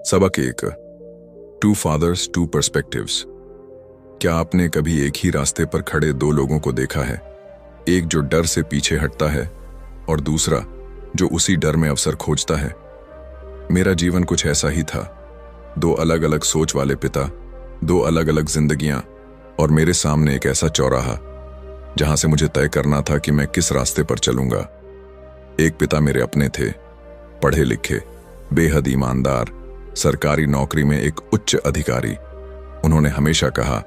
सबक एक। Two fathers two perspectives. क्या आपने कभी एक ही रास्ते पर खड़े दो लोगों को देखा है? एक जो डर से पीछे हटता है और दूसरा जो उसी डर में अवसर खोजता है। मेरा जीवन कुछ ऐसा ही था। दो अलग अलग सोच वाले पिता, दो अलग अलग जिंदगियां, और मेरे सामने एक ऐसा चौराहा जहां से मुझे तय करना था कि मैं किस रास्ते पर चलूंगा। एक पिता मेरे अपने थे, पढ़े लिखे, बेहद ईमानदार, सरकारी नौकरी में एक उच्च अधिकारी। उन्होंने हमेशा कहा,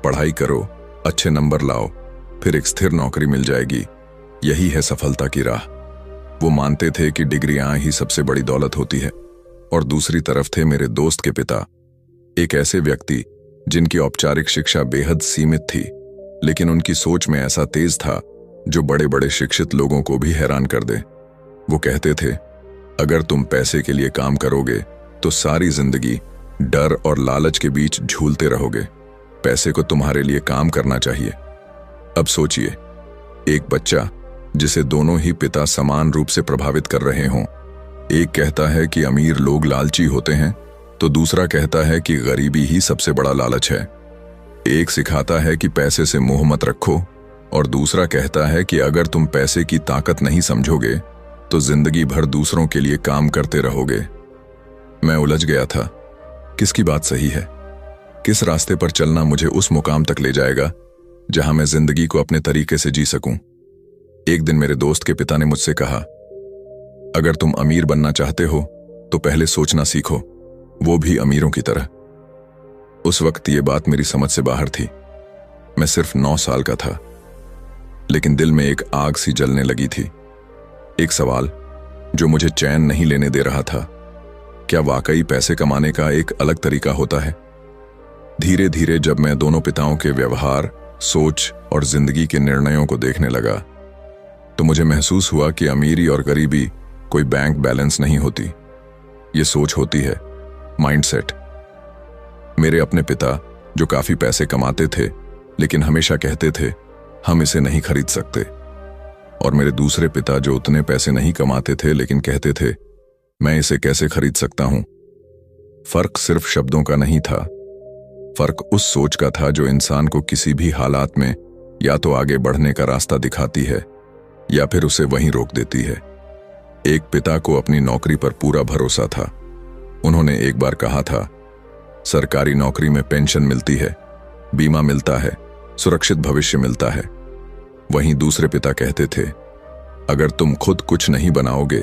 पढ़ाई करो, अच्छे नंबर लाओ, फिर एक स्थिर नौकरी मिल जाएगी, यही है सफलता की राह। वो मानते थे कि डिग्रियां ही सबसे बड़ी दौलत होती है। और दूसरी तरफ थे मेरे दोस्त के पिता, एक ऐसे व्यक्ति जिनकी औपचारिक शिक्षा बेहद सीमित थी, लेकिन उनकी सोच में ऐसा तेज था जो बड़े बड़े शिक्षित लोगों को भी हैरान कर दे। वो कहते थे, अगर तुम पैसे के लिए काम करोगे तो सारी जिंदगी डर और लालच के बीच झूलते रहोगे। पैसे को तुम्हारे लिए काम करना चाहिए। अब सोचिए, एक बच्चा जिसे दोनों ही पिता समान रूप से प्रभावित कर रहे हों। एक कहता है कि अमीर लोग लालची होते हैं, तो दूसरा कहता है कि गरीबी ही सबसे बड़ा लालच है। एक सिखाता है कि पैसे से मोह मत रखो, और दूसरा कहता है कि अगर तुम पैसे की ताकत नहीं समझोगे तो जिंदगी भर दूसरों के लिए काम करते रहोगे। मैं उलझ गया था, किसकी बात सही है? किस रास्ते पर चलना मुझे उस मुकाम तक ले जाएगा जहां मैं जिंदगी को अपने तरीके से जी सकूं? एक दिन मेरे दोस्त के पिता ने मुझसे कहा, अगर तुम अमीर बनना चाहते हो तो पहले सोचना सीखो, वो भी अमीरों की तरह। उस वक्त ये बात मेरी समझ से बाहर थी। मैं सिर्फ 9 साल का था, लेकिन दिल में एक आग सी जलने लगी थी। एक सवाल जो मुझे चैन नहीं लेने दे रहा था, क्या वाकई पैसे कमाने का एक अलग तरीका होता है? धीरे धीरे जब मैं दोनों पिताओं के व्यवहार, सोच और जिंदगी के निर्णयों को देखने लगा, तो मुझे महसूस हुआ कि अमीरी और गरीबी कोई बैंक बैलेंस नहीं होती। ये सोच होती है, माइंडसेट। मेरे अपने पिता जो काफी पैसे कमाते थे, लेकिन हमेशा कहते थे, हम इसे नहीं खरीद सकते। और मेरे दूसरे पिता जो उतने पैसे नहीं कमाते थे, लेकिन कहते थे, मैं इसे कैसे खरीद सकता हूं। फर्क सिर्फ शब्दों का नहीं था, फर्क उस सोच का था जो इंसान को किसी भी हालात में या तो आगे बढ़ने का रास्ता दिखाती है या फिर उसे वहीं रोक देती है। एक पिता को अपनी नौकरी पर पूरा भरोसा था। उन्होंने एक बार कहा था, सरकारी नौकरी में पेंशन मिलती है, बीमा मिलता है, सुरक्षित भविष्य मिलता है। वहीं दूसरे पिता कहते थे, अगर तुम खुद कुछ नहीं बनाओगे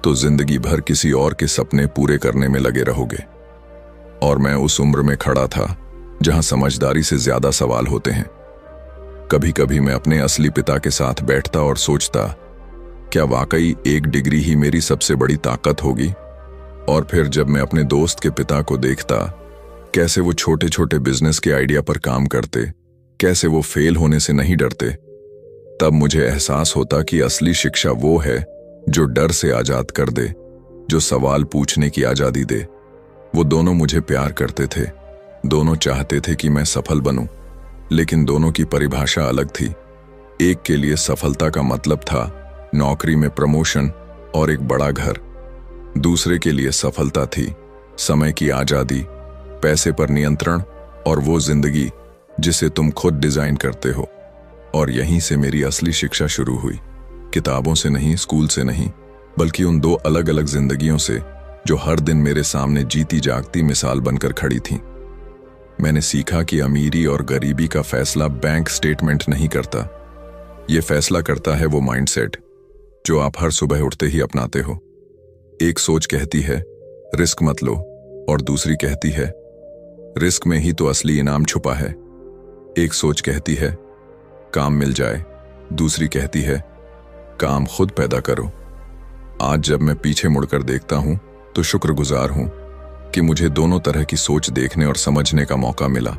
तो जिंदगी भर किसी और के सपने पूरे करने में लगे रहोगे। और मैं उस उम्र में खड़ा था जहां समझदारी से ज्यादा सवाल होते हैं। कभी कभी मैं अपने असली पिता के साथ बैठता और सोचता, क्या वाकई एक डिग्री ही मेरी सबसे बड़ी ताकत होगी? और फिर जब मैं अपने दोस्त के पिता को देखता, कैसे वो छोटे छोटे बिजनेस के आइडिया पर काम करते, कैसे वो फेल होने से नहीं डरते, तब मुझे एहसास होता कि असली शिक्षा वो है जो डर से आजाद कर दे, जो सवाल पूछने की आजादी दे। वो दोनों मुझे प्यार करते थे, दोनों चाहते थे कि मैं सफल बनूं, लेकिन दोनों की परिभाषा अलग थी। एक के लिए सफलता का मतलब था नौकरी में प्रमोशन और एक बड़ा घर। दूसरे के लिए सफलता थी समय की आजादी, पैसे पर नियंत्रण और वो जिंदगी जिसे तुम खुद डिजाइन करते हो। और यहीं से मेरी असली शिक्षा शुरू हुई। किताबों से नहीं, स्कूल से नहीं, बल्कि उन दो अलग अलग जिंदगियों से जो हर दिन मेरे सामने जीती जागती मिसाल बनकर खड़ी थीं। मैंने सीखा कि अमीरी और गरीबी का फैसला बैंक स्टेटमेंट नहीं करता। ये फैसला करता है वो माइंडसेट जो आप हर सुबह उठते ही अपनाते हो। एक सोच कहती है, रिस्क मत लो, और दूसरी कहती है, रिस्क में ही तो असली इनाम छुपा है। एक सोच कहती है, काम मिल जाए, दूसरी कहती है, काम खुद पैदा करो। आज जब मैं पीछे मुड़कर देखता हूं तो शुक्रगुजार हूं कि मुझे दोनों तरह की सोच देखने और समझने का मौका मिला,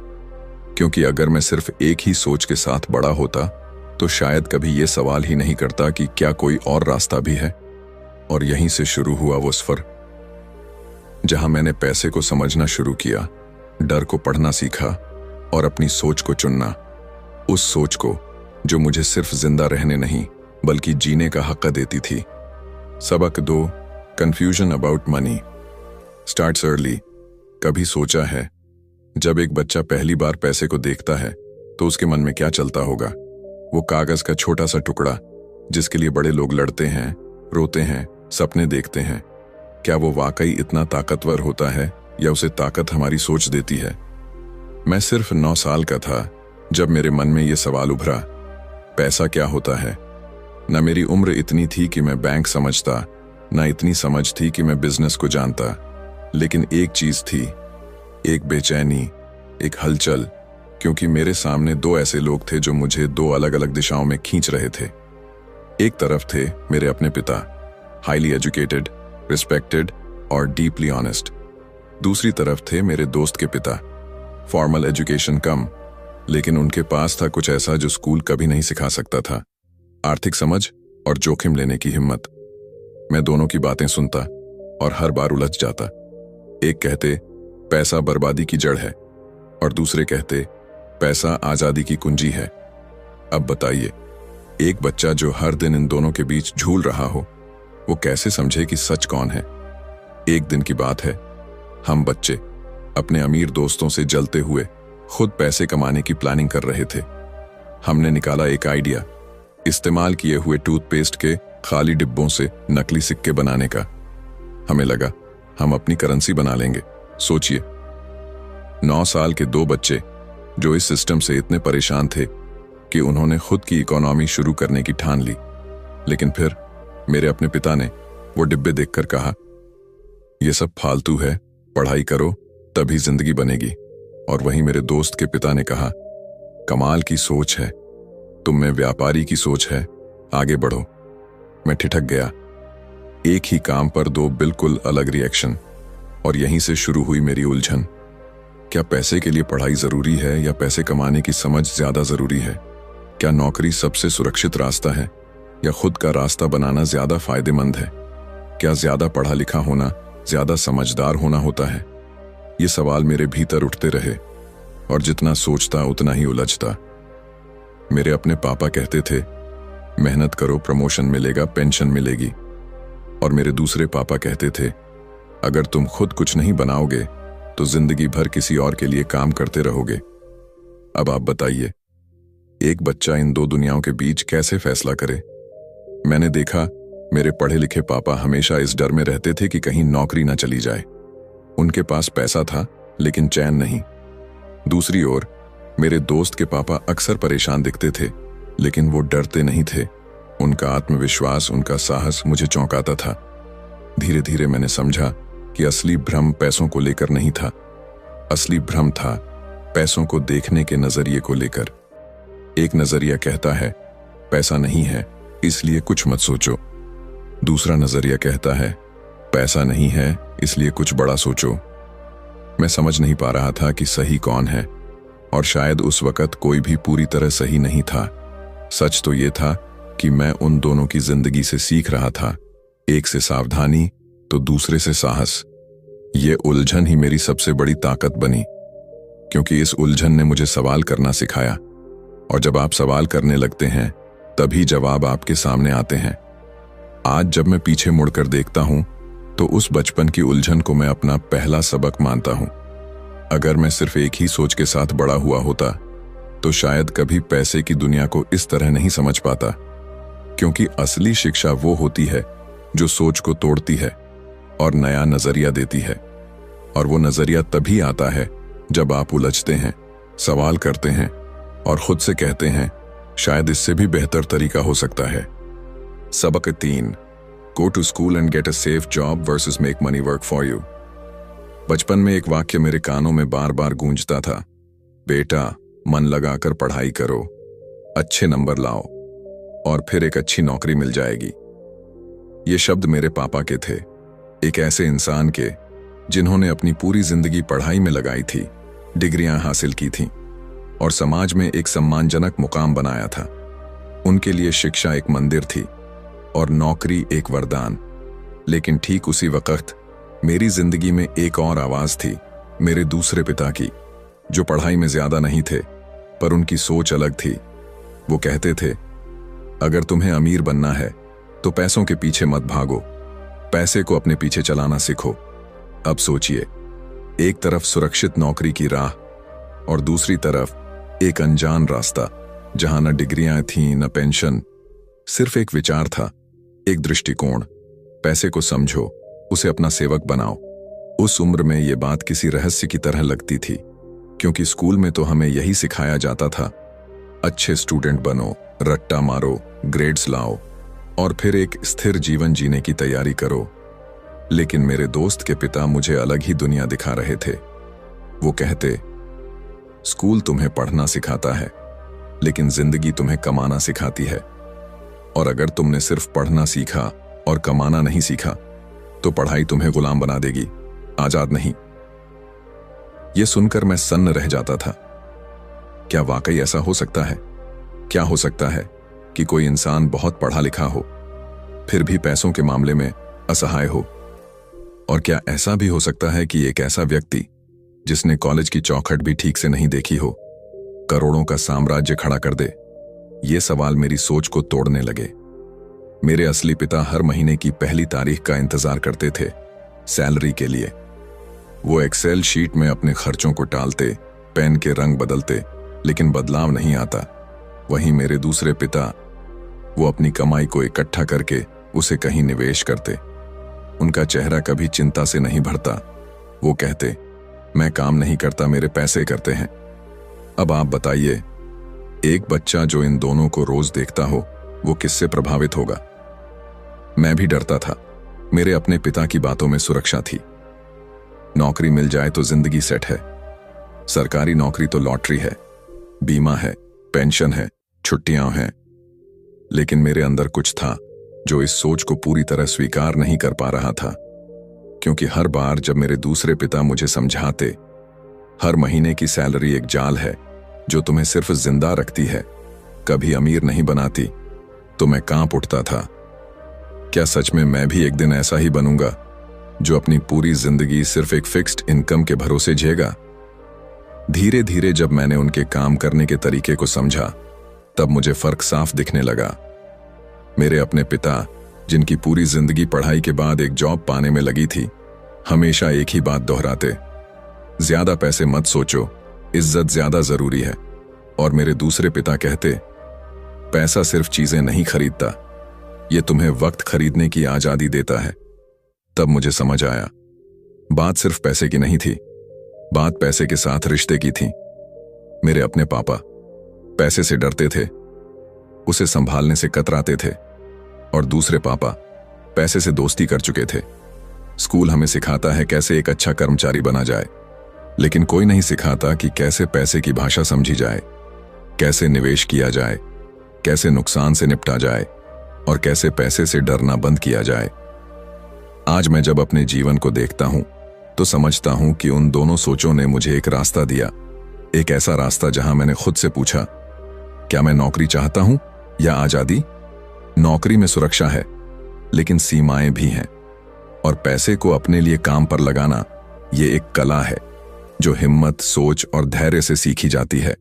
क्योंकि अगर मैं सिर्फ एक ही सोच के साथ बड़ा होता तो शायद कभी ये सवाल ही नहीं करता कि क्या कोई और रास्ता भी है। और यहीं से शुरू हुआ वो सफर, जहां मैंने पैसे को समझना शुरू किया, डर को पढ़ना सीखा और अपनी सोच को चुनना। उस सोच को जो मुझे सिर्फ जिंदा रहने नहीं बल्कि जीने का हक देती थी। सबक 2, confusion about money. Starts early. कभी सोचा है जब एक बच्चा पहली बार पैसे को देखता है तो उसके मन में क्या चलता होगा? वो कागज का छोटा सा टुकड़ा जिसके लिए बड़े लोग लड़ते हैं, रोते हैं, सपने देखते हैं, क्या वो वाकई इतना ताकतवर होता है या उसे ताकत हमारी सोच देती है? मैं सिर्फ 9 साल का था जब मेरे मन में ये सवाल उभरा, पैसा क्या होता है? न मेरी उम्र इतनी थी कि मैं बैंक समझता, न इतनी समझ थी कि मैं बिजनेस को जानता, लेकिन एक चीज थी, एक बेचैनी, एक हलचल, क्योंकि मेरे सामने 2 ऐसे लोग थे जो मुझे 2 अलग अलग दिशाओं में खींच रहे थे। एक तरफ थे मेरे अपने पिता, हाईली एजुकेटेड, रिस्पेक्टेड और डीपली ऑनेस्ट। दूसरी तरफ थे मेरे दोस्त के पिता, फॉर्मल एजुकेशन कम, लेकिन उनके पास था कुछ ऐसा जो स्कूल कभी नहीं सिखा सकता था, आर्थिक समझ और जोखिम लेने की हिम्मत। मैं दोनों की बातें सुनता और हर बार उलझ जाता। एक कहते पैसा बर्बादी की जड़ है और दूसरे कहते पैसा आजादी की कुंजी है। अब बताइए, एक बच्चा जो हर दिन इन दोनों के बीच झूल रहा हो, वो कैसे समझे कि सच कौन है? एक दिन की बात है, हम बच्चे अपने अमीर दोस्तों से जलते हुए खुद पैसे कमाने की प्लानिंग कर रहे थे। हमने निकाला एक आइडिया, इस्तेमाल किए हुए टूथपेस्ट के खाली डिब्बों से नकली सिक्के बनाने का। हमें लगा हम अपनी करेंसी बना लेंगे। सोचिए, 9 साल के 2 बच्चे जो इस सिस्टम से इतने परेशान थे कि उन्होंने खुद की इकोनॉमी शुरू करने की ठान ली। लेकिन फिर मेरे अपने पिता ने वो डिब्बे देखकर कहा, ये सब फालतू है, पढ़ाई करो तभी जिंदगी बनेगी। और वहीं मेरे दोस्त के पिता ने कहा, कमाल की सोच है, तुम में व्यापारी की सोच है, आगे बढ़ो। मैं ठिठक गया। एक ही काम पर 2 बिल्कुल अलग रिएक्शन, और यहीं से शुरू हुई मेरी उलझन। क्या पैसे के लिए पढ़ाई जरूरी है या पैसे कमाने की समझ ज्यादा जरूरी है? क्या नौकरी सबसे सुरक्षित रास्ता है या खुद का रास्ता बनाना ज्यादा फायदेमंद है? क्या ज्यादा पढ़ा लिखा होना ज्यादा समझदार होना होता है? ये सवाल मेरे भीतर उठते रहे और जितना सोचता उतना ही उलझता। मेरे अपने पापा कहते थे, मेहनत करो, प्रमोशन मिलेगा, पेंशन मिलेगी। और मेरे दूसरे पापा कहते थे, अगर तुम खुद कुछ नहीं बनाओगे तो जिंदगी भर किसी और के लिए काम करते रहोगे। अब आप बताइए, एक बच्चा इन 2 दुनियाओं के बीच कैसे फैसला करे? मैंने देखा मेरे पढ़े लिखे पापा हमेशा इस डर में रहते थे कि कहीं नौकरी ना चली जाए। उनके पास पैसा था लेकिन चैन नहीं। दूसरी ओर मेरे दोस्त के पापा अक्सर परेशान दिखते थे, लेकिन वो डरते नहीं थे। उनका आत्मविश्वास, उनका साहस मुझे चौंकाता था। धीरे धीरे मैंने समझा कि असली भ्रम पैसों को लेकर नहीं था, असली भ्रम था पैसों को देखने के नजरिए को लेकर। एक नजरिया कहता है पैसा नहीं है इसलिए कुछ मत सोचो। दूसरा नजरिया कहता है पैसा नहीं है इसलिए कुछ बड़ा सोचो। मैं समझ नहीं पा रहा था कि सही कौन है, और शायद उस वक्त कोई भी पूरी तरह सही नहीं था। सच तो ये था कि मैं उन दोनों की जिंदगी से सीख रहा था, एक से सावधानी तो दूसरे से साहस। ये उलझन ही मेरी सबसे बड़ी ताकत बनी, क्योंकि इस उलझन ने मुझे सवाल करना सिखाया। और जब आप सवाल करने लगते हैं तभी जवाब आपके सामने आते हैं। आज जब मैं पीछे मुड़कर देखता हूं तो उस बचपन की उलझन को मैं अपना पहला सबक मानता हूं। अगर मैं सिर्फ एक ही सोच के साथ बड़ा हुआ होता तो शायद कभी पैसे की दुनिया को इस तरह नहीं समझ पाता, क्योंकि असली शिक्षा वो होती है जो सोच को तोड़ती है और नया नजरिया देती है। और वो नजरिया तभी आता है जब आप उलझते हैं, सवाल करते हैं और खुद से कहते हैं शायद इससे भी बेहतर तरीका हो सकता है। सबक 3, go to school and get a safe job versus make money work for you. बचपन में एक वाक्य मेरे कानों में बार बार गूंजता था, बेटा मन लगाकर पढ़ाई करो, अच्छे नंबर लाओ और फिर एक अच्छी नौकरी मिल जाएगी। ये शब्द मेरे पापा के थे, एक ऐसे इंसान के जिन्होंने अपनी पूरी जिंदगी पढ़ाई में लगाई थी, डिग्रियां हासिल की थीं और समाज में एक सम्मानजनक मुकाम बनाया था। उनके लिए शिक्षा एक मंदिर थी और नौकरी एक वरदान। लेकिन ठीक उसी वक्त मेरी जिंदगी में एक और आवाज थी, मेरे दूसरे पिता की, जो पढ़ाई में ज्यादा नहीं थे पर उनकी सोच अलग थी। वो कहते थे, अगर तुम्हें अमीर बनना है तो पैसों के पीछे मत भागो, पैसे को अपने पीछे चलाना सीखो। अब सोचिए, एक तरफ सुरक्षित नौकरी की राह और दूसरी तरफ एक अनजान रास्ता जहां न डिग्रियां थीं न पेंशन, सिर्फ एक विचार था, एक दृष्टिकोण। पैसे को समझो, उसे अपना सेवक बनाओ। उस उम्र में यह बात किसी रहस्य की तरह लगती थी, क्योंकि स्कूल में तो हमें यही सिखाया जाता था, अच्छे स्टूडेंट बनो, रट्टा मारो, ग्रेड्स लाओ और फिर एक स्थिर जीवन जीने की तैयारी करो। लेकिन मेरे दोस्त के पिता मुझे अलग ही दुनिया दिखा रहे थे। वो कहते, स्कूल तुम्हें पढ़ना सिखाता है, लेकिन जिंदगी तुम्हें कमाना सिखाती है। और अगर तुमने सिर्फ पढ़ना सीखा और कमाना नहीं सीखा, तो पढ़ाई तुम्हें गुलाम बना देगी, आजाद नहीं। यह सुनकर मैं सन्न रह जाता था। क्या वाकई ऐसा हो सकता है? क्या हो सकता है कि कोई इंसान बहुत पढ़ा लिखा हो, फिर भी पैसों के मामले में असहाय हो? और क्या ऐसा भी हो सकता है कि एक ऐसा व्यक्ति जिसने कॉलेज की चौखट भी ठीक से नहीं देखी हो, करोड़ों का साम्राज्य खड़ा कर दे? ये सवाल मेरी सोच को तोड़ने लगे। मेरे असली पिता हर महीने की पहली तारीख का इंतजार करते थे, सैलरी के लिए। वो एक्सेल शीट में अपने खर्चों को टालते, पेन के रंग बदलते, लेकिन बदलाव नहीं आता। वहीं मेरे दूसरे पिता, वो अपनी कमाई को इकट्ठा करके उसे कहीं निवेश करते। उनका चेहरा कभी चिंता से नहीं भरता। वो कहते, मैं काम नहीं करता, मेरे पैसे करते हैं। अब आप बताइए, एक बच्चा जो इन दोनों को रोज देखता हो, वो किससे प्रभावित होगा? मैं भी डरता था। मेरे अपने पिता की बातों में सुरक्षा थी। नौकरी मिल जाए तो जिंदगी सेट है। सरकारी नौकरी तो लॉटरी है, बीमा है, पेंशन है, छुट्टियां हैं। लेकिन मेरे अंदर कुछ था जो इस सोच को पूरी तरह स्वीकार नहीं कर पा रहा था, क्योंकि हर बार जब मेरे दूसरे पिता मुझे समझाते, हर महीने की सैलरी एक जाल है जो तुम्हें सिर्फ जिंदा रखती है, कभी अमीर नहीं बनाती, तो मैं कांप उठता था। क्या सच में मैं भी एक दिन ऐसा ही बनूंगा जो अपनी पूरी जिंदगी सिर्फ एक फिक्स्ड इनकम के भरोसे जिएगा? धीरे धीरे जब मैंने उनके काम करने के तरीके को समझा, तब मुझे फर्क साफ दिखने लगा। मेरे अपने पिता, जिनकी पूरी जिंदगी पढ़ाई के बाद एक जॉब पाने में लगी थी, हमेशा एक ही बात दोहराते, ज्यादा पैसे मत सोचो, इज्जत ज्यादा जरूरी है। और मेरे दूसरे पिता कहते, पैसा सिर्फ चीजें नहीं खरीदता, ये तुम्हें वक्त खरीदने की आजादी देता है। तब मुझे समझ आया, बात सिर्फ पैसे की नहीं थी, बात पैसे के साथ रिश्ते की थी। मेरे अपने पापा पैसे से डरते थे, उसे संभालने से कतराते थे, और दूसरे पापा पैसे से दोस्ती कर चुके थे। स्कूल हमें सिखाता है कैसे एक अच्छा कर्मचारी बना जाए, लेकिन कोई नहीं सिखाता कि कैसे पैसे की भाषा समझी जाए, कैसे निवेश किया जाए, कैसे नुकसान से निपटा जाए और कैसे पैसे से डरना बंद किया जाए। आज मैं जब अपने जीवन को देखता हूं तो समझता हूं कि उन दोनों सोचों ने मुझे एक रास्ता दिया, एक ऐसा रास्ता जहां मैंने खुद से पूछा, क्या मैं नौकरी चाहता हूं या आजादी? नौकरी में सुरक्षा है, लेकिन सीमाएं भी हैं, और पैसे को अपने लिए काम पर लगाना ये एक कला है जो हिम्मत, सोच और धैर्य से सीखी जाती है।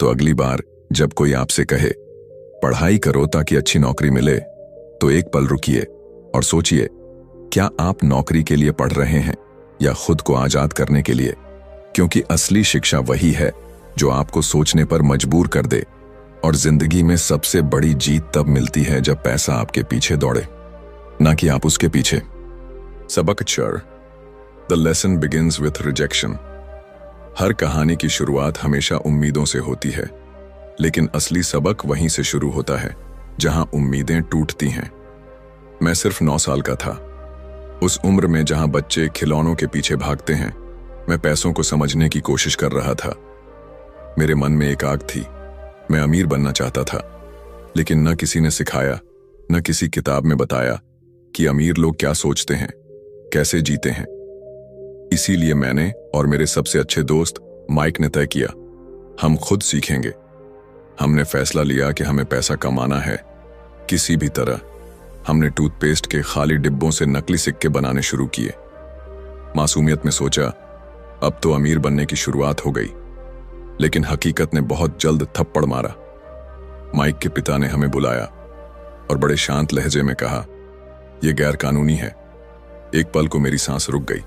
तो अगली बार जब कोई आपसे कहे पढ़ाई करो ताकि अच्छी नौकरी मिले, तो एक पल रुकिए और सोचिए, क्या आप नौकरी के लिए पढ़ रहे हैं या खुद को आजाद करने के लिए? क्योंकि असली शिक्षा वही है जो आपको सोचने पर मजबूर कर दे, और जिंदगी में सबसे बड़ी जीत तब मिलती है जब पैसा आपके पीछे दौड़े, ना कि आप उसके पीछे। सबक 4, the lesson begins with rejection. हर कहानी की शुरुआत हमेशा उम्मीदों से होती है, लेकिन असली सबक वहीं से शुरू होता है जहां उम्मीदें टूटती हैं। मैं सिर्फ 9 साल का था। उस उम्र में जहां बच्चे खिलौनों के पीछे भागते हैं, मैं पैसों को समझने की कोशिश कर रहा था। मेरे मन में एक आग थी, मैं अमीर बनना चाहता था, लेकिन न किसी ने सिखाया, न किसी किताब में बताया कि अमीर लोग क्या सोचते हैं, कैसे जीते हैं। इसीलिए मैंने और मेरे सबसे अच्छे दोस्त माइक ने तय किया, हम खुद सीखेंगे। हमने फैसला लिया कि हमें पैसा कमाना है, किसी भी तरह। हमने टूथपेस्ट के खाली डिब्बों से नकली सिक्के बनाने शुरू किए। मासूमियत में सोचा, अब तो अमीर बनने की शुरुआत हो गई, लेकिन हकीकत ने बहुत जल्द थप्पड़ मारा। माइक के पिता ने हमें बुलाया और बड़े शांत लहजे में कहा, यह गैर कानूनी है। एक पल को मेरी सांस रुक गई।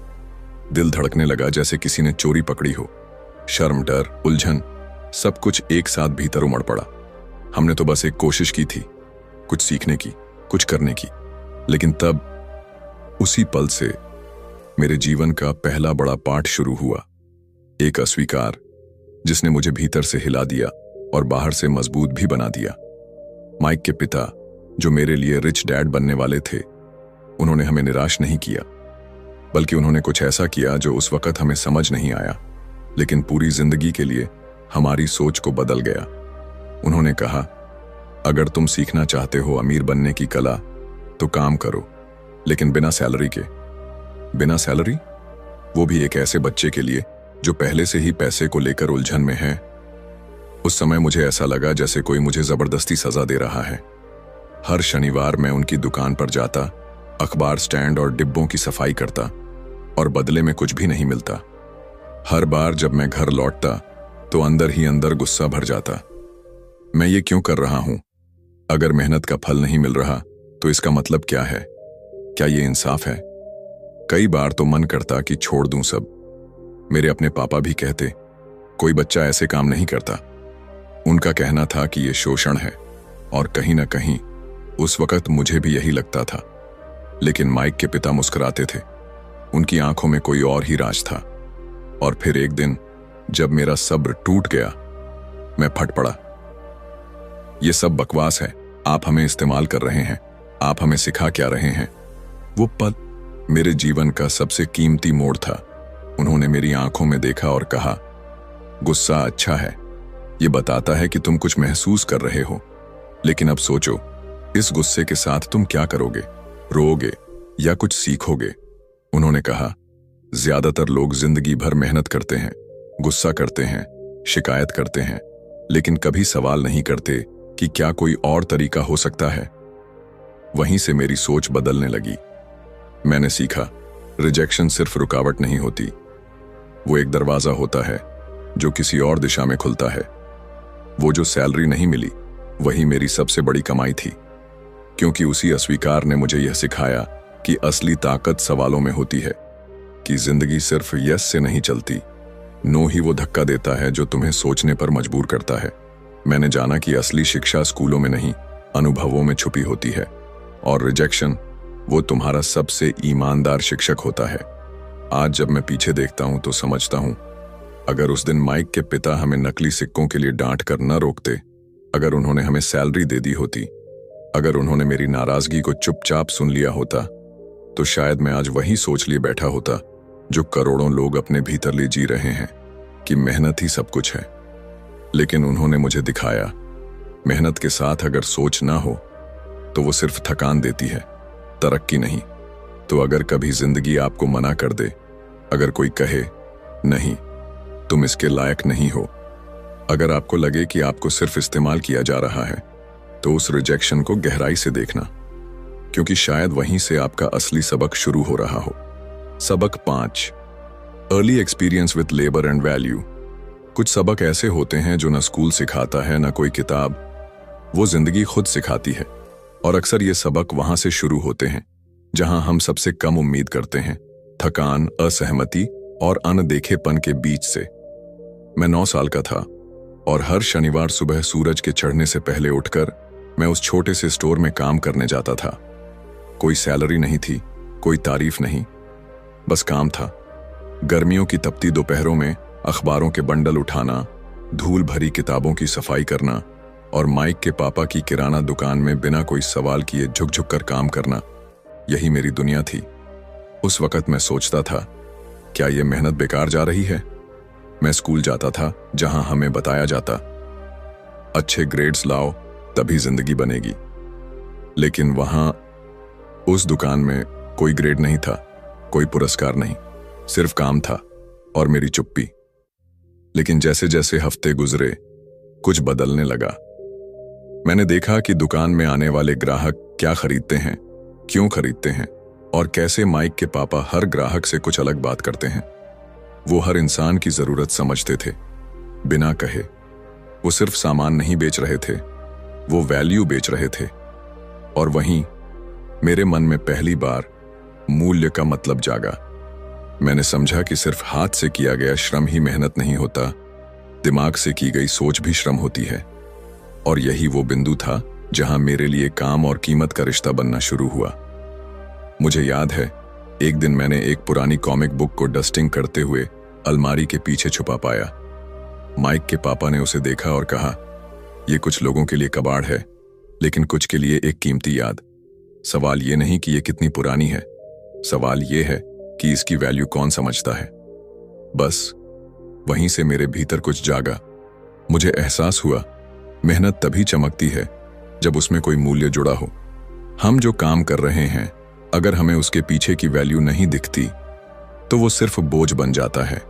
दिल धड़कने लगा जैसे किसी ने चोरी पकड़ी हो। शर्म, डर, उलझन सब कुछ एक साथ भीतर उमड़ पड़ा। हमने तो बस एक कोशिश की थी, कुछ सीखने की, कुछ करने की। लेकिन तब उसी पल से मेरे जीवन का पहला बड़ा पाठ शुरू हुआ। एक अस्वीकार जिसने मुझे भीतर से हिला दिया और बाहर से मजबूत भी बना दिया। माइक के पिता, जो मेरे लिए रिच डैड बनने वाले थे, उन्होंने हमें निराश नहीं किया, बल्कि उन्होंने कुछ ऐसा किया जो उस वक्त हमें समझ नहीं आया, लेकिन पूरी जिंदगी के लिए हमारी सोच को बदल गया। उन्होंने कहा, अगर तुम सीखना चाहते हो अमीर बनने की कला, तो काम करो, लेकिन बिना सैलरी के। बिना सैलरी? वो भी एक ऐसे बच्चे के लिए जो पहले से ही पैसे को लेकर उलझन में है। उस समय मुझे ऐसा लगा जैसे कोई मुझे जबरदस्ती सजा दे रहा है। हर शनिवार मैं उनकी दुकान पर जाता, अखबार स्टैंड और डिब्बों की सफाई करता, और बदले में कुछ भी नहीं मिलता। हर बार जब मैं घर लौटता तो अंदर ही अंदर गुस्सा भर जाता। मैं ये क्यों कर रहा हूं? अगर मेहनत का फल नहीं मिल रहा तो इसका मतलब क्या है? क्या ये इंसाफ है? कई बार तो मन करता कि छोड़ दूं सब। मेरे अपने पापा भी कहते, कोई बच्चा ऐसे काम नहीं करता। उनका कहना था कि ये शोषण है, और कहीं ना कहीं उस वक्त मुझे भी यही लगता था। लेकिन माइक के पिता मुस्कुराते थे, उनकी आंखों में कोई और ही राज था। और फिर एक दिन जब मेरा सब्र टूट गया, मैं फट पड़ा। ये सब बकवास है, आप हमें इस्तेमाल कर रहे हैं, आप हमें सिखा क्या रहे हैं? वो पल मेरे जीवन का सबसे कीमती मोड़ था। उन्होंने मेरी आंखों में देखा और कहा, गुस्सा अच्छा है, ये बताता है कि तुम कुछ महसूस कर रहे हो, लेकिन अब सोचो, इस गुस्से के साथ तुम क्या करोगे? रोओगे या कुछ सीखोगे? उन्होंने कहा, ज्यादातर लोग जिंदगी भर मेहनत करते हैं, गुस्सा करते हैं, शिकायत करते हैं, लेकिन कभी सवाल नहीं करते कि क्या कोई और तरीका हो सकता है। वहीं से मेरी सोच बदलने लगी। मैंने सीखा, रिजेक्शन सिर्फ रुकावट नहीं होती, वो एक दरवाजा होता है जो किसी और दिशा में खुलता है। वो जो सैलरी नहीं मिली, वही मेरी सबसे बड़ी कमाई थी, क्योंकि उसी अस्वीकार ने मुझे यह सिखाया कि असली ताकत सवालों में होती है, कि जिंदगी सिर्फ यस से नहीं चलती, नो ही वो धक्का देता है जो तुम्हें सोचने पर मजबूर करता है। मैंने जाना कि असली शिक्षा स्कूलों में नहीं, अनुभवों में छुपी होती है, और रिजेक्शन वो तुम्हारा सबसे ईमानदार शिक्षक होता है। आज जब मैं पीछे देखता हूं तो समझता हूं, अगर उस दिन माइक के पिता हमें नकली सिक्कों के लिए डांट कर न रोकते, अगर उन्होंने हमें सैलरी दे दी होती, अगर उन्होंने मेरी नाराजगी को चुपचाप सुन लिया होता, तो शायद मैं आज वही सोच लिए बैठा होता जो करोड़ों लोग अपने भीतर ले जी रहे हैं, कि मेहनत ही सब कुछ है। लेकिन उन्होंने मुझे दिखाया, मेहनत के साथ अगर सोच ना हो तो वो सिर्फ थकान देती है, तरक्की नहीं। तो अगर कभी जिंदगी आपको मना कर दे, अगर कोई कहे, नहीं तुम इसके लायक नहीं हो, अगर आपको लगे कि आपको सिर्फ इस्तेमाल किया जा रहा है, तो उस रिजेक्शन को गहराई से देखना, क्योंकि शायद वहीं से आपका असली सबक शुरू हो रहा हो। सबक 5, early experience with labour and value. कुछ सबक ऐसे होते हैं जो न स्कूल सिखाता है, न कोई किताब, वो जिंदगी खुद सिखाती है। और अक्सर ये सबक वहां से शुरू होते हैं जहां हम सबसे कम उम्मीद करते हैं, थकान, असहमति और अनदेखेपन के बीच से। मैं 9 साल का था और हर शनिवार सुबह सूरज के चढ़ने से पहले उठकर मैं उस छोटे से स्टोर में काम करने जाता था। कोई सैलरी नहीं थी, कोई तारीफ नहीं, बस काम था। गर्मियों की तपती दोपहरों में अखबारों के बंडल उठाना, धूल भरी किताबों की सफाई करना और माइक के पापा की किराना दुकान में बिना कोई सवाल किए झुक झुक कर काम करना, यही मेरी दुनिया थी। उस वक्त मैं सोचता था, क्या यह मेहनत बेकार जा रही है? मैं स्कूल जाता था जहां हमें बताया जाता, अच्छे ग्रेड्स लाओ तभी जिंदगी बनेगी। लेकिन वहां उस दुकान में कोई ग्रेड नहीं था, कोई पुरस्कार नहीं, सिर्फ काम था और मेरी चुप्पी। लेकिन जैसे जैसे हफ्ते गुजरे, कुछ बदलने लगा। मैंने देखा कि दुकान में आने वाले ग्राहक क्या खरीदते हैं, क्यों खरीदते हैं, और कैसे माइक के पापा हर ग्राहक से कुछ अलग बात करते हैं। वो हर इंसान की जरूरत समझते थे, बिना कहे। वो सिर्फ सामान नहीं बेच रहे थे, वो वैल्यू बेच रहे थे। और वहीं मेरे मन में पहली बार मूल्य का मतलब जागा। मैंने समझा कि सिर्फ हाथ से किया गया श्रम ही मेहनत नहीं होता, दिमाग से की गई सोच भी श्रम होती है। और यही वो बिंदु था जहां मेरे लिए काम और कीमत का रिश्ता बनना शुरू हुआ। मुझे याद है, एक दिन मैंने एक पुरानी कॉमिक बुक को डस्टिंग करते हुए अलमारी के पीछे छुपा पाया। माइक के पापा ने उसे देखा और कहा, यह कुछ लोगों के लिए कबाड़ है, लेकिन कुछ के लिए एक कीमती याद। सवाल ये नहीं कि यह कितनी पुरानी है, सवाल यह है कि इसकी वैल्यू कौन समझता है। बस वहीं से मेरे भीतर कुछ जागा। मुझे एहसास हुआ, मेहनत तभी चमकती है जब उसमें कोई मूल्य जुड़ा हो। हम जो काम कर रहे हैं, अगर हमें उसके पीछे की वैल्यू नहीं दिखती तो वो सिर्फ बोझ बन जाता है।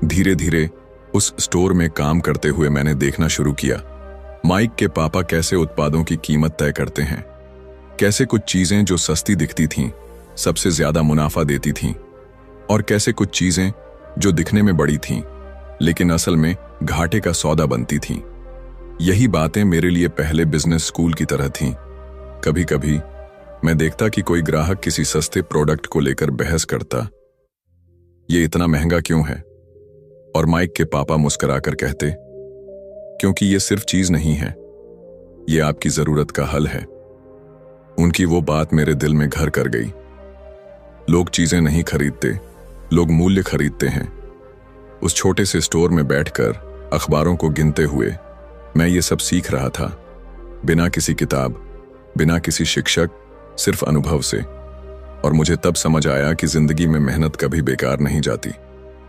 धीरे धीरे उस स्टोर में काम करते हुए मैंने देखना शुरू किया, माइक के पापा कैसे उत्पादों की कीमत तय करते हैं, कैसे कुछ चीजें जो सस्ती दिखती थीं सबसे ज्यादा मुनाफा देती थीं, और कैसे कुछ चीजें जो दिखने में बड़ी थीं लेकिन असल में घाटे का सौदा बनती थीं। यही बातें मेरे लिए पहले बिजनेस स्कूल की तरह थीं। कभी कभी मैं देखता कि कोई ग्राहक किसी सस्ते प्रोडक्ट को लेकर बहस करता, ये इतना महंगा क्यों है, और माइक के पापा मुस्कुराकर कहते, क्योंकि ये सिर्फ चीज नहीं है, ये आपकी जरूरत का हल है। उनकी वो बात मेरे दिल में घर कर गई। लोग चीजें नहीं खरीदते, लोग मूल्य खरीदते हैं। उस छोटे से स्टोर में बैठकर अखबारों को गिनते हुए मैं ये सब सीख रहा था, बिना किसी किताब, बिना किसी शिक्षक, सिर्फ अनुभव से। और मुझे तब समझ आया कि जिंदगी में मेहनत कभी बेकार नहीं जाती,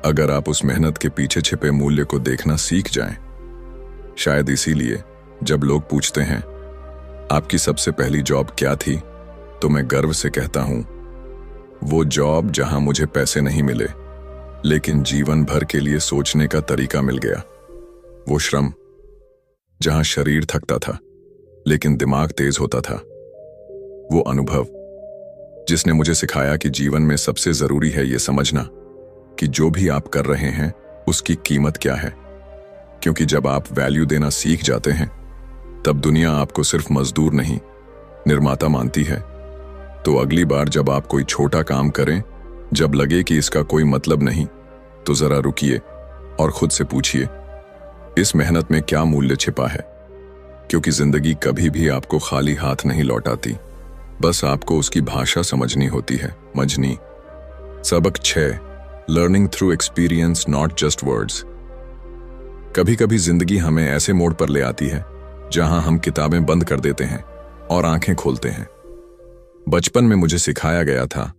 अगर आप उस मेहनत के पीछे छिपे मूल्य को देखना सीख जाएं। शायद इसीलिए जब लोग पूछते हैं, आपकी सबसे पहली जॉब क्या थी, तो मैं गर्व से कहता हूं, वो जॉब जहां मुझे पैसे नहीं मिले, लेकिन जीवन भर के लिए सोचने का तरीका मिल गया। वो श्रम जहां शरीर थकता था लेकिन दिमाग तेज होता था। वो अनुभव जिसने मुझे सिखाया कि जीवन में सबसे जरूरी है ये समझना कि जो भी आप कर रहे हैं उसकी कीमत क्या है। क्योंकि जब आप वैल्यू देना सीख जाते हैं, तब दुनिया आपको सिर्फ मजदूर नहीं, निर्माता मानती है। तो अगली बार जब आप कोई छोटा काम करें, जब लगे कि इसका कोई मतलब नहीं, तो जरा रुकिए और खुद से पूछिए, इस मेहनत में क्या मूल्य छिपा है। क्योंकि जिंदगी कभी भी आपको खाली हाथ नहीं लौटाती, बस आपको उसकी भाषा समझनी होती है। मजनी। सबक 6, learning through experience not just words. कभी कभी जिंदगी हमें ऐसे मोड़ पर ले आती है जहां हम किताबें बंद कर देते हैं और आंखें खोलते हैं। बचपन में मुझे सिखाया गया था,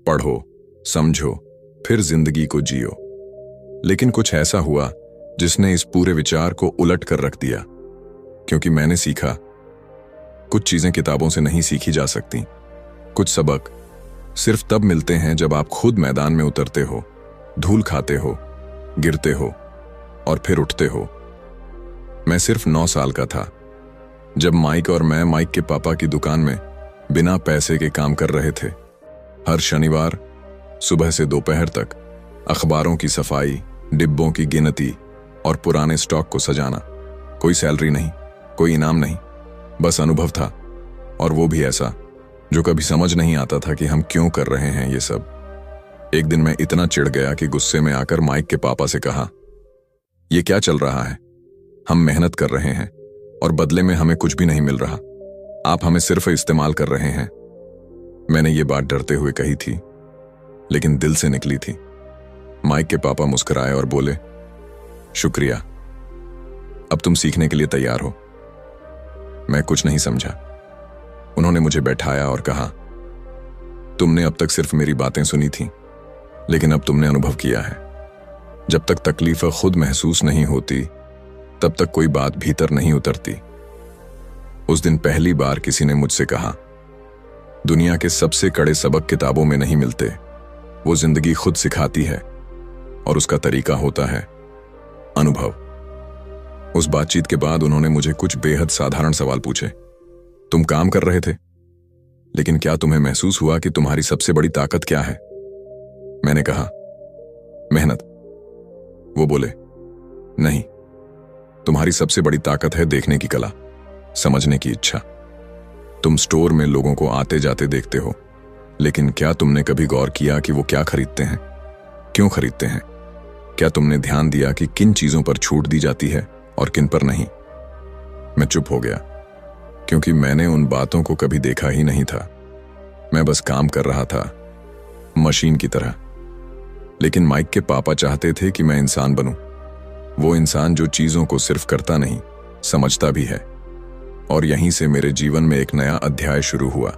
पढ़ो, समझो, फिर जिंदगी को जियो। लेकिन कुछ ऐसा हुआ जिसने इस पूरे विचार को उलट कर रख दिया। क्योंकि मैंने सीखा, कुछ चीजें किताबों से नहीं सीखी जा सकती। कुछ सबक सिर्फ तब मिलते हैं जब आप खुद मैदान में उतरते हो, धूल खाते हो, गिरते हो और फिर उठते हो। मैं सिर्फ 9 साल का था जब माइक और मैं माइक के पापा की दुकान में बिना पैसे के काम कर रहे थे। हर शनिवार सुबह से दोपहर तक अखबारों की सफाई, डिब्बों की गिनती और पुराने स्टॉक को सजाना। कोई सैलरी नहीं, कोई इनाम नहीं, बस अनुभव था। और वो भी ऐसा जो कभी समझ नहीं आता था कि हम क्यों कर रहे हैं ये सब। एक दिन मैं इतना चिढ़ गया कि गुस्से में आकर माइक के पापा से कहा, ये क्या चल रहा है? हम मेहनत कर रहे हैं और बदले में हमें कुछ भी नहीं मिल रहा। आप हमें सिर्फ इस्तेमाल कर रहे हैं। मैंने ये बात डरते हुए कही थी, लेकिन दिल से निकली थी। माइक के पापा मुस्कुराए और बोले, शुक्रिया, अब तुम सीखने के लिए तैयार हो। मैं कुछ नहीं समझा। उन्होंने मुझे बैठाया और कहा, तुमने अब तक सिर्फ मेरी बातें सुनी थी, लेकिन अब तुमने अनुभव किया है। जब तक तकलीफ खुद महसूस नहीं होती, तब तक कोई बात भीतर नहीं उतरती। उस दिन पहली बार किसी ने मुझसे कहा, दुनिया के सबसे कड़े सबक किताबों में नहीं मिलते, वो जिंदगी खुद सिखाती है, और उसका तरीका होता है अनुभव। उस बातचीत के बाद उन्होंने मुझे कुछ बेहद साधारण सवाल पूछे। तुम काम कर रहे थे, लेकिन क्या तुम्हें महसूस हुआ कि तुम्हारी सबसे बड़ी ताकत क्या है? मैंने कहा, मेहनत। वो बोले, नहीं, तुम्हारी सबसे बड़ी ताकत है देखने की कला, समझने की इच्छा। तुम स्टोर में लोगों को आते जाते देखते हो, लेकिन क्या तुमने कभी गौर किया कि वो क्या खरीदते हैं, क्यों खरीदते हैं? क्या तुमने ध्यान दिया कि किन चीजों पर छूट दी जाती है और किन पर नहीं? मैं चुप हो गया, क्योंकि मैंने उन बातों को कभी देखा ही नहीं था। मैं बस काम कर रहा था, मशीन की तरह। लेकिन माइक के पापा चाहते थे कि मैं इंसान बनूं, वो इंसान जो चीजों को सिर्फ करता नहीं, समझता भी है। और यहीं से मेरे जीवन में एक नया अध्याय शुरू हुआ,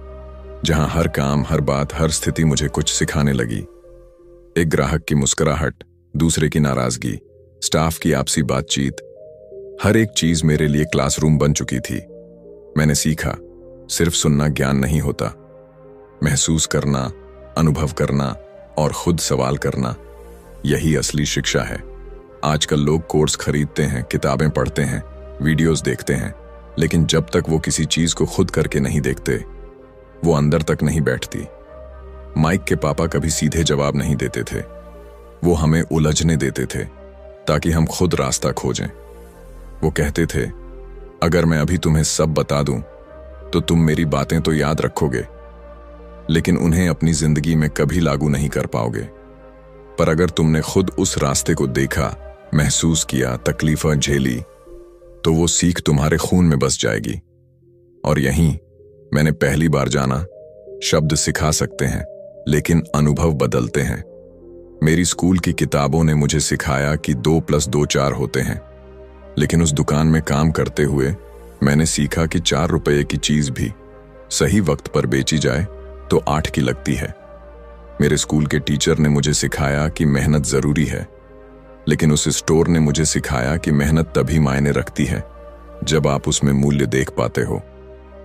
जहां हर काम, हर बात, हर स्थिति मुझे कुछ सिखाने लगी। एक ग्राहक की मुस्कुराहट, दूसरे की नाराजगी, स्टाफ की आपसी बातचीत, हर एक चीज मेरे लिए क्लासरूम बन चुकी थी। मैंने सीखा, सिर्फ सुनना ज्ञान नहीं होता, महसूस करना, अनुभव करना और खुद सवाल करना, यही असली शिक्षा है। आजकल लोग कोर्स खरीदते हैं, किताबें पढ़ते हैं, वीडियोस देखते हैं, लेकिन जब तक वो किसी चीज को खुद करके नहीं देखते, वो अंदर तक नहीं बैठती। माइक के पापा कभी सीधे जवाब नहीं देते थे, वो हमें उलझने देते थे ताकि हम खुद रास्ता खोजें। वो कहते थे, अगर मैं अभी तुम्हें सब बता दूं तो तुम मेरी बातें तो याद रखोगे, लेकिन उन्हें अपनी जिंदगी में कभी लागू नहीं कर पाओगे। पर अगर तुमने खुद उस रास्ते को देखा, महसूस किया, तकलीफें झेली, तो वो सीख तुम्हारे खून में बस जाएगी। और यहीं मैंने पहली बार जाना, शब्द सिखा सकते हैं लेकिन अनुभव बदलते हैं। मेरी स्कूल की किताबों ने मुझे सिखाया कि 2+2 4 होते हैं, लेकिन उस दुकान में काम करते हुए मैंने सीखा कि 4 रुपए की चीज भी सही वक्त पर बेची जाए तो 8 की लगती है। मेरे स्कूल के टीचर ने मुझे सिखाया कि मेहनत जरूरी है, लेकिन उस स्टोर ने मुझे सिखाया कि मेहनत तभी मायने रखती है जब आप उसमें मूल्य देख पाते हो।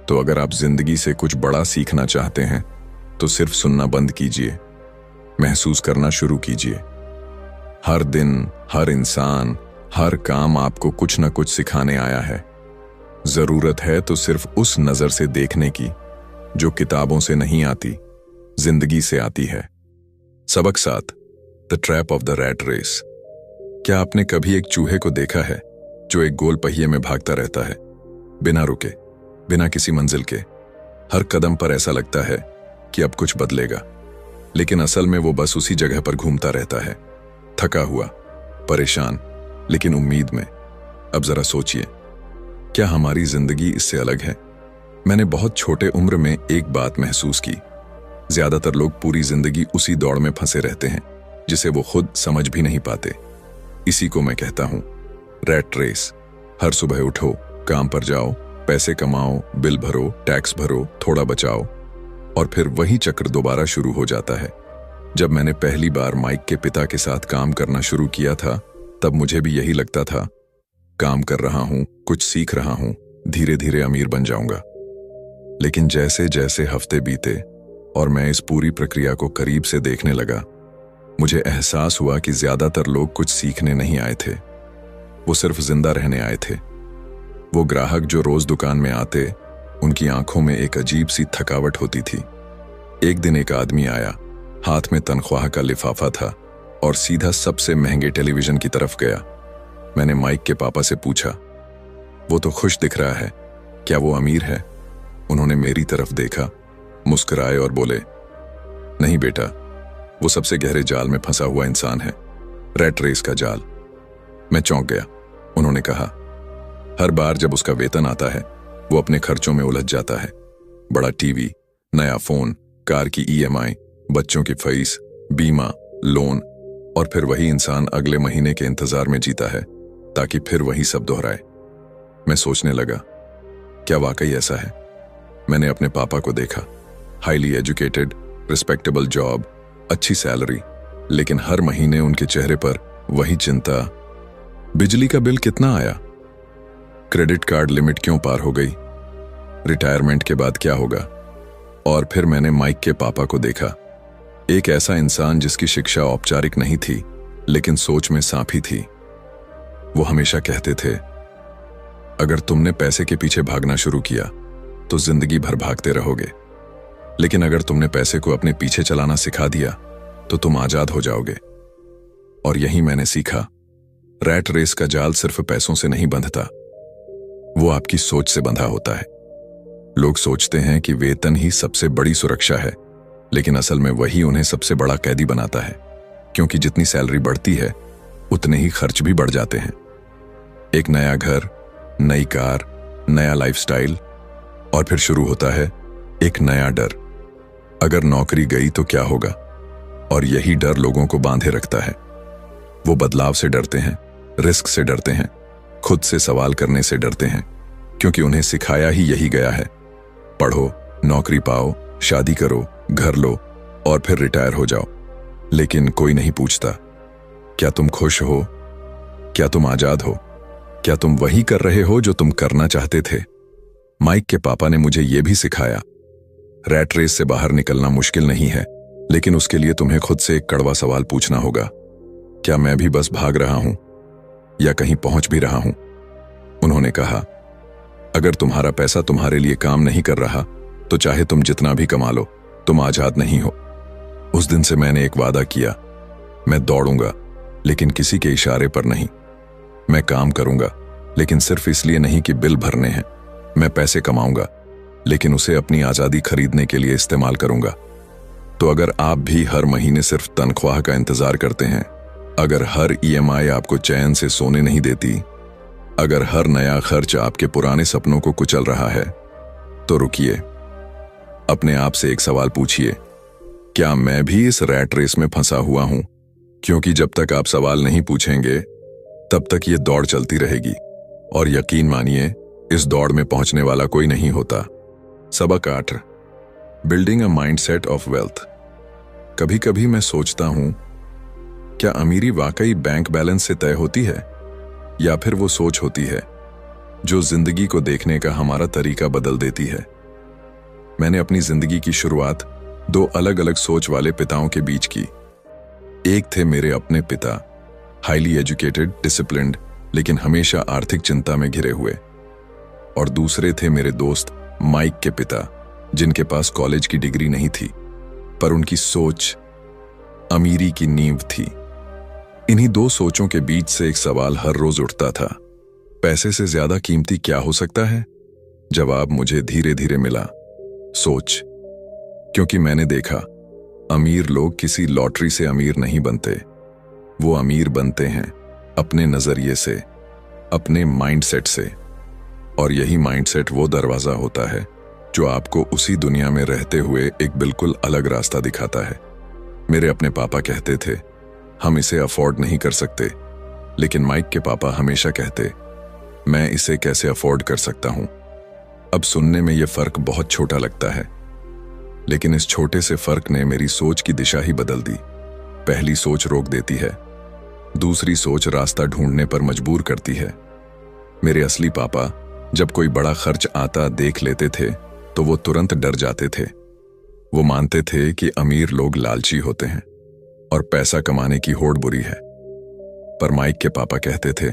तो अगर आप जिंदगी से कुछ बड़ा सीखना चाहते हैं तो सिर्फ सुनना बंद कीजिए, महसूस करना शुरू कीजिए। हर दिन, हर इंसान, हर काम आपको कुछ न कुछ सिखाने आया है। जरूरत है तो सिर्फ उस नजर से देखने की जो किताबों से नहीं आती, जिंदगी से आती है। सबक 7, the trap of the rat race. क्या आपने कभी एक चूहे को देखा है जो एक गोल पहिए में भागता रहता है, बिना रुके, बिना किसी मंजिल के? हर कदम पर ऐसा लगता है कि अब कुछ बदलेगा, लेकिन असल में वो बस उसी जगह पर घूमता रहता है, थका हुआ, परेशान, लेकिन उम्मीद में। अब जरा सोचिए, क्या हमारी जिंदगी इससे अलग है? मैंने बहुत छोटे उम्र में एक बात महसूस की, ज्यादातर लोग पूरी जिंदगी उसी दौड़ में फंसे रहते हैं जिसे वो खुद समझ भी नहीं पाते। इसी को मैं कहता हूं रैट रेस। हर सुबह उठो, काम पर जाओ, पैसे कमाओ, बिल भरो, टैक्स भरो, थोड़ा बचाओ, और फिर वही चक्र दोबारा शुरू हो जाता है। जब मैंने पहली बार माइक के पिता के साथ काम करना शुरू किया था, तब मुझे भी यही लगता था, काम कर रहा हूं, कुछ सीख रहा हूं, धीरे धीरे अमीर बन जाऊंगा। लेकिन जैसे जैसे हफ्ते बीते और मैं इस पूरी प्रक्रिया को करीब से देखने लगा, मुझे एहसास हुआ कि ज्यादातर लोग कुछ सीखने नहीं आए थे, वो सिर्फ जिंदा रहने आए थे। वो ग्राहक जो रोज दुकान में आते, उनकी आंखों में एक अजीब सी थकावट होती थी। एक दिन एक आदमी आया, हाथ में तनख्वाह का लिफाफा था और सीधा सबसे महंगे टेलीविजन की तरफ गया। मैंने माइक के पापा से पूछा, वो तो खुश दिख रहा है, क्या वो अमीर है? उन्होंने मेरी तरफ देखा, मुस्कुराए और बोले, नहीं बेटा, वो सबसे गहरे जाल में फंसा हुआ इंसान है, रैट रेस का जाल। मैं चौंक गया। उन्होंने कहा, हर बार जब उसका वेतन आता है, वो अपने खर्चों में उलझ जाता है। बड़ा टीवी, नया फोन, कार की EMI, बच्चों की फीस, बीमा, लोन, और फिर वही इंसान अगले महीने के इंतजार में जीता है ताकि फिर वही सब दोहराए। मैं सोचने लगा, क्या वाकई ऐसा है? मैंने अपने पापा को देखा, हाईली एजुकेटेड, रिस्पेक्टेबल जॉब, अच्छी सैलरी, लेकिन हर महीने उनके चेहरे पर वही चिंता, बिजली का बिल कितना आया, क्रेडिट कार्ड लिमिट क्यों पार हो गई, रिटायरमेंट के बाद क्या होगा। और फिर मैंने माइक के पापा को देखा, एक ऐसा इंसान जिसकी शिक्षा औपचारिक नहीं थी लेकिन सोच में सांफी थी। वो हमेशा कहते थे, अगर तुमने पैसे के पीछे भागना शुरू किया तो जिंदगी भर भागते रहोगे, लेकिन अगर तुमने पैसे को अपने पीछे चलाना सिखा दिया तो तुम आजाद हो जाओगे। और यही मैंने सीखा, रैट रेस का जाल सिर्फ पैसों से नहीं बंधता, वो आपकी सोच से बंधा होता है। लोग सोचते हैं कि वेतन ही सबसे बड़ी सुरक्षा है, लेकिन असल में वही उन्हें सबसे बड़ा कैदी बनाता है, क्योंकि जितनी सैलरी बढ़ती है उतने ही खर्च भी बढ़ जाते हैं। एक नया घर, नई कार, नया लाइफस्टाइल, और फिर शुरू होता है एक नया डर। अगर नौकरी गई तो क्या होगा? और यही डर लोगों को बांधे रखता है। वो बदलाव से डरते हैं, रिस्क से डरते हैं, खुद से सवाल करने से डरते हैं, क्योंकि उन्हें सिखाया ही यही गया है। पढ़ो, नौकरी पाओ, शादी करो, घर लो और फिर रिटायर हो जाओ। लेकिन कोई नहीं पूछता, क्या तुम खुश हो? क्या तुम आजाद हो? क्या तुम वही कर रहे हो जो तुम करना चाहते थे? माइक के पापा ने मुझे यह भी सिखाया, रैट रेस से बाहर निकलना मुश्किल नहीं है, लेकिन उसके लिए तुम्हें खुद से एक कड़वा सवाल पूछना होगा, क्या मैं भी बस भाग रहा हूं या कहीं पहुंच भी रहा हूं? उन्होंने कहा, अगर तुम्हारा पैसा तुम्हारे लिए काम नहीं कर रहा तो चाहे तुम जितना भी कमा लो, तुम आजाद नहीं हो। उस दिन से मैंने एक वादा किया, मैं दौड़ूंगा लेकिन किसी के इशारे पर नहीं। मैं काम करूंगा लेकिन सिर्फ इसलिए नहीं कि बिल भरने हैं। मैं पैसे कमाऊंगा लेकिन उसे अपनी आजादी खरीदने के लिए इस्तेमाल करूंगा। तो अगर आप भी हर महीने सिर्फ तनख्वाह का इंतजार करते हैं, अगर हर ईएमआई आपको चैन से सोने नहीं देती, अगर हर नया खर्च आपके पुराने सपनों को कुचल रहा है, तो रुकिए, अपने आप से एक सवाल पूछिए, क्या मैं भी इस रैट रेस में फंसा हुआ हूं? क्योंकि जब तक आप सवाल नहीं पूछेंगे तब तक ये दौड़ चलती रहेगी, और यकीन मानिए इस दौड़ में पहुंचने वाला कोई नहीं होता। सबक 8, building a mindset of wealth. कभी कभी मैं सोचता हूं, क्या अमीरी वाकई बैंक बैलेंस से तय होती है, या फिर वो सोच होती है जो जिंदगी को देखने का हमारा तरीका बदल देती है। मैंने अपनी जिंदगी की शुरुआत 2 अलग अलग सोच वाले पिताओं के बीच की। एक थे मेरे अपने पिता, हाईली एजुकेटेड, डिसिप्लिन्ड, लेकिन हमेशा आर्थिक चिंता में घिरे हुए, और दूसरे थे मेरे दोस्त माइक के पिता, जिनके पास कॉलेज की डिग्री नहीं थी, पर उनकी सोच अमीरी की नींव थी। इन्हीं 2 सोचों के बीच से एक सवाल हर रोज उठता था, पैसे से ज्यादा कीमती क्या हो सकता है? जवाब मुझे धीरे धीरे मिला, सोच। क्योंकि मैंने देखा, अमीर लोग किसी लॉटरी से अमीर नहीं बनते, वो अमीर बनते हैं अपने नजरिए से, अपने माइंडसेट से। और यही माइंडसेट वो दरवाजा होता है जो आपको उसी दुनिया में रहते हुए एक बिल्कुल अलग रास्ता दिखाता है। मेरे अपने पापा कहते थे, हम इसे अफोर्ड नहीं कर सकते, लेकिन माइक के पापा हमेशा कहते, मैं इसे कैसे अफोर्ड कर सकता हूं। अब सुनने में यह फर्क बहुत छोटा लगता है, लेकिन इस छोटे से फर्क ने मेरी सोच की दिशा ही बदल दी। पहली सोच रोक देती है, दूसरी सोच रास्ता ढूंढने पर मजबूर करती है। मेरे असली पापा जब कोई बड़ा खर्च आता देख लेते थे तो वो तुरंत डर जाते थे। वो मानते थे कि अमीर लोग लालची होते हैं और पैसा कमाने की होड़ बुरी है। पर माइक के पापा कहते थे,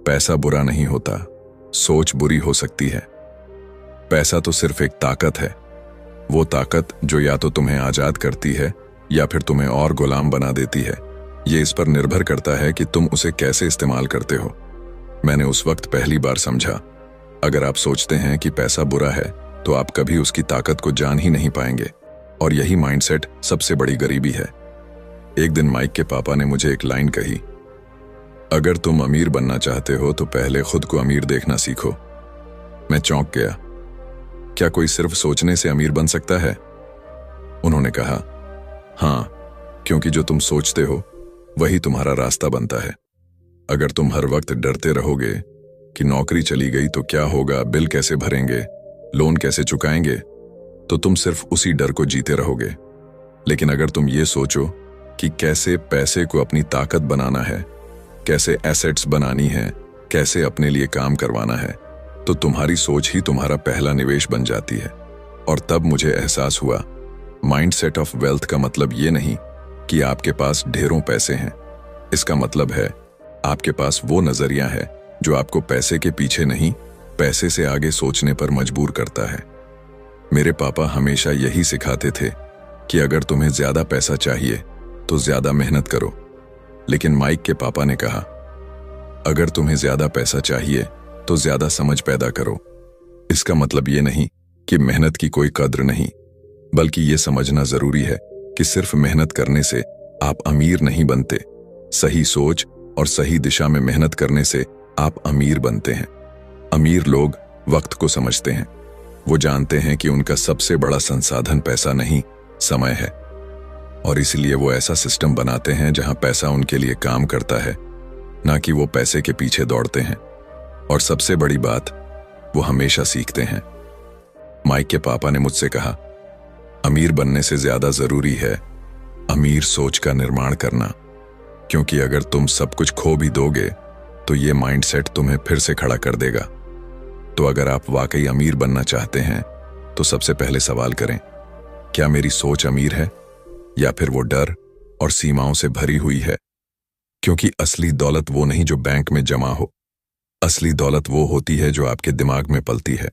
पैसा बुरा नहीं होता, सोच बुरी हो सकती है। पैसा तो सिर्फ एक ताकत है, वो ताकत जो या तो तुम्हें आजाद करती है या फिर तुम्हें और गुलाम बना देती है। ये इस पर निर्भर करता है कि तुम उसे कैसे इस्तेमाल करते हो। मैंने उस वक्त पहली बार समझा, अगर आप सोचते हैं कि पैसा बुरा है तो आप कभी उसकी ताकत को जान ही नहीं पाएंगे, और यही माइंडसेट सबसे बड़ी गरीबी है। एक दिन माइक के पापा ने मुझे एक लाइन कही, अगर तुम अमीर बनना चाहते हो तो पहले खुद को अमीर देखना सीखो। मैं चौंक गया, क्या कोई सिर्फ सोचने से अमीर बन सकता है? उन्होंने कहा, हाँ, क्योंकि जो तुम सोचते हो वही तुम्हारा रास्ता बनता है। अगर तुम हर वक्त डरते रहोगे कि नौकरी चली गई तो क्या होगा, बिल कैसे भरेंगे, लोन कैसे चुकाएंगे, तो तुम सिर्फ उसी डर को जीते रहोगे। लेकिन अगर तुम ये सोचो कि कैसे पैसे को अपनी ताकत बनाना है, कैसे एसेट्स बनानी है, कैसे अपने लिए काम करवाना है, तो तुम्हारी सोच ही तुम्हारा पहला निवेश बन जाती है। और तब मुझे एहसास हुआ, माइंडसेट ऑफ वेल्थ का मतलब ये नहीं कि आपके पास ढेरों पैसे हैं। इसका मतलब है आपके पास वो नजरिया है जो आपको पैसे के पीछे नहीं, पैसे से आगे सोचने पर मजबूर करता है। मेरे पापा हमेशा यही सिखाते थे कि अगर तुम्हें ज्यादा पैसा चाहिए तो ज्यादा मेहनत करो। लेकिन माइक के पापा ने कहा, अगर तुम्हें ज्यादा पैसा चाहिए तो ज्यादा समझ पैदा करो। इसका मतलब ये नहीं कि मेहनत की कोई कद्र नहीं, बल्कि ये समझना जरूरी है कि सिर्फ मेहनत करने से आप अमीर नहीं बनते। सही सोच और सही दिशा में मेहनत करने से आप अमीर बनते हैं। अमीर लोग वक्त को समझते हैं। वो जानते हैं कि उनका सबसे बड़ा संसाधन पैसा नहीं, समय है, और इसलिए वो ऐसा सिस्टम बनाते हैं जहां पैसा उनके लिए काम करता है, ना कि वो पैसे के पीछे दौड़ते हैं। और सबसे बड़ी बात, वो हमेशा सीखते हैं। माइक के पापा ने मुझसे कहा, अमीर बनने से ज्यादा जरूरी है अमीर सोच का निर्माण करना, क्योंकि अगर तुम सब कुछ खो भी दोगे तो ये माइंडसेट तुम्हें फिर से खड़ा कर देगा। तो अगर आप वाकई अमीर बनना चाहते हैं तो सबसे पहले सवाल करें, क्या मेरी सोच अमीर है या फिर वो डर और सीमाओं से भरी हुई है? क्योंकि असली दौलत वो नहीं जो बैंक में जमा हो। असली दौलत वो होती है जो आपके दिमाग में पलती है।